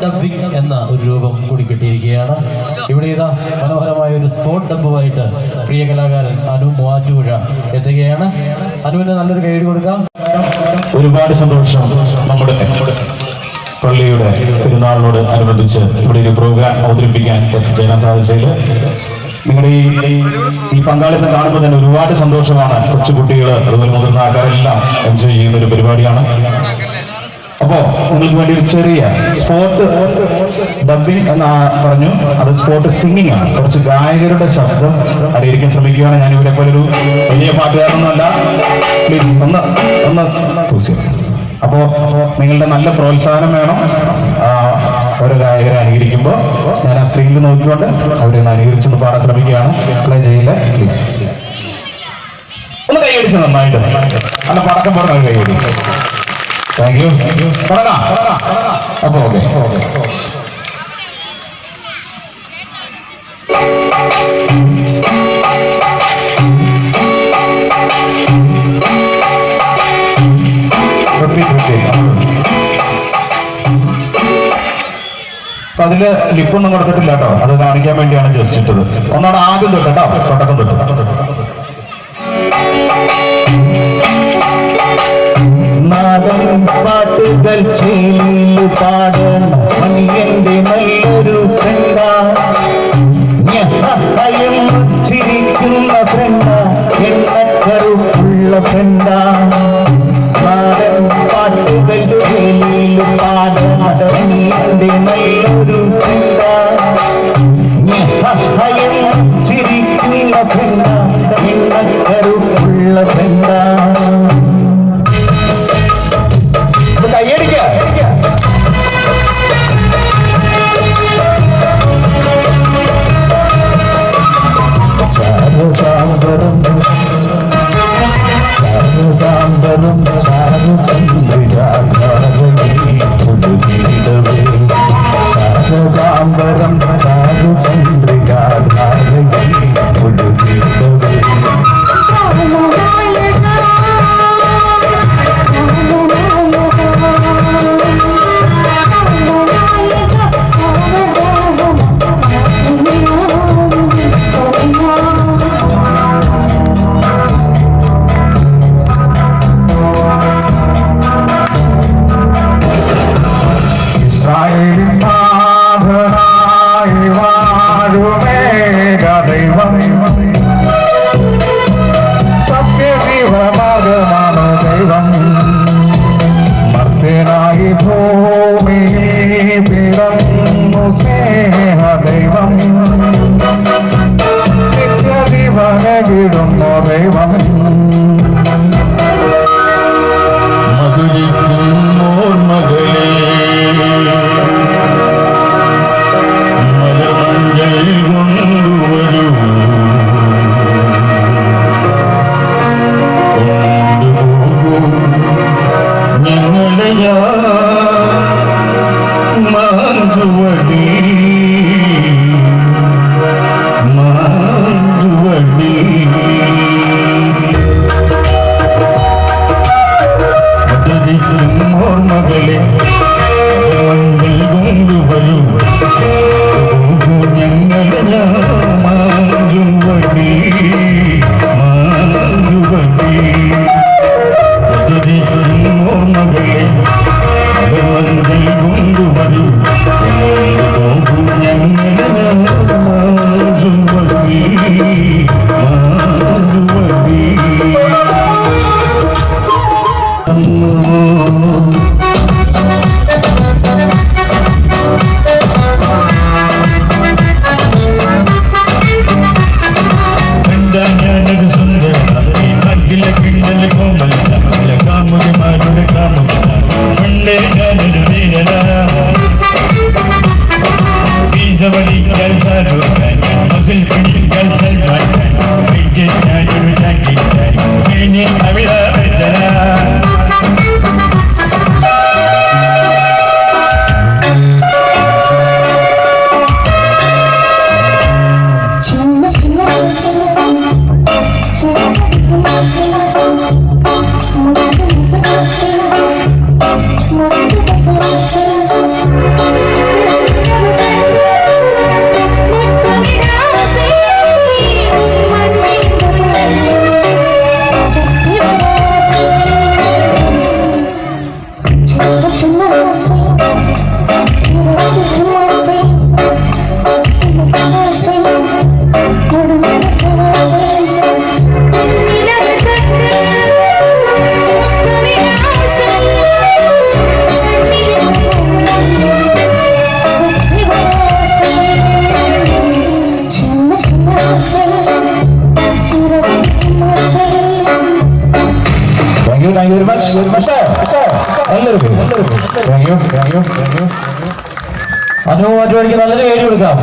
Dubbing എന്ന ഒരു രൂപം കൂടി കിട്ടിയിരിക്കുകയാണ്. ഇവിടെ ഇതാ മനോഹരമായ ഒരു സ്പോട്ട് ഡബ്ബുമായിട്ട് പ്രിയ കലാകാരൻ അനു മൂവാറ്റുപുഴ എത്തുകയാണ്. അനുവിന് നല്ലൊരു കൈയ്യടി കൊടുക്കാം. ഒരുപാട് സന്തോഷം. നമ്മുടെ പള്ളിയുടെ പെരുന്നാളിനോട് അനുബന്ധിച്ച് ഇവിടെ ഒരു പ്രോഗ്രാം അവതരിപ്പിക്കാൻ എത്തിച്ചേരാൻ സാധിച്ചതിൽ നിങ്ങളുടെ ഈ പങ്കാളിത്തം കാണുമ്പോൾ തന്നെ ഒരുപാട് സന്തോഷമാണ്. കൊച്ചുകുട്ടികൾ അതുപോലെ മുതിർന്ന ആൾക്കാരെല്ലാം എൻജോയ് ചെയ്യുന്ന ഒരു പരിപാടിയാണ്. അപ്പോ നിങ്ങൾക്ക് വേണ്ടി ഒരു ചെറിയ സ്പോട്ട് ഡബ്ബിംഗ് എന്ന് പറഞ്ഞു, അത് സ്പോട്ട് സിംഗിങ് ആണ്. കുറച്ച് ഗായകരുടെ ശബ്ദം അറിയിക്കാൻ ശ്രമിക്കുകയാണ്. ഞാൻ ഇവിടെ പോലെ ഒരു വലിയ പാട്ടുകാരൊന്നുമല്ല. പ്ലീസ് ഒന്ന് അപ്പോ നിങ്ങളുടെ നല്ല പ്രോത്സാഹനം വേണം. ഓരോ ഗായകരെ അനുകരിക്കുമ്പോൾ ഞാൻ ആ സ്ക്രീനിൽ നോക്കിക്കൊണ്ട് അവരെ ഒന്ന് അനുകരിച്ചൊന്ന് പാടാൻ ശ്രമിക്കുകയാണ്. പ്ലേ ചെയ്യില്ല പ്ലീസ്. ഒന്ന് കൈയടിച്ച് നന്നായിട്ട് നല്ല പടക്കം പറഞ്ഞ കൈയടി. Thank you. തുടങ്ങാം. അപ്പൊ ഓക്കെ. അപ്പൊ അതില് ലിപ്പൊന്നും കൊടുത്തിട്ടില്ല കേട്ടോ. അത് കാണിക്കാൻ വേണ്ടിയാണ് ജസ്റ്റ് ഇട്ടത്. ഒന്നാണ് ആദ്യം തൊട്ട് കേട്ടോ, തുടക്കം തൊട്ട്. നാദം പാട്ടുകൾ ചേലിൽ പാടണം മണിയന്റെ നല്ലൊരു ഫ്രണ്ടാ, ചിരിക്കുന്ന ഫ്രണ്ടാ, എണ്ണക്കറുള്ള ഫ്രണ്ടാ. നാദം പാട്ടുകൾ ചേലിൽ പാടണം മണിയന്റെ നല്ലൊരു ഫ്രണ്ടാ, ചിരിക്കുന്ന ഫ്രണ്ടാ, എണ്ണക്കറുള്ള ഫ്രണ്ടാ. കയ്യടിക്ക. ചാരുചാന്തരം ചാരുചാന്തരം ചാരുചന്ദ്രികാധാരവേ ചാരുചാന്തരം ചാരുചന്ദ്രികാധാരവേ ഒഴുകിടവേ. മർത്യനായി ഭൂമിയിൽ പിറന്നു സ്നേഹദൈവം, നിത്യജീവനകിടുന്നു ദൈവം. മധുരിക്കുന്നോർമകളെ മലമഞ്ചൽ കൊണ്ടുവരൂ, മാഞ്ചുവടി മാഞ്ചുവടി. ഓർമ്മകളെ മണ്ണിൽ കൊണ്ടുവരൂ, ഞങ്ങളെ മാഞ്ചുവടി മാഞ്ചുവടി. ഓർമ്മകളെ മണ്ണിൽ കൊണ്ടുവരൂ, Thank you very much. എല്ലാവർക്കും താങ്ക് യു. അനു മാറ്റുവാടിക്ക് നല്ലൊരു കൈ കൊടുക്കാം.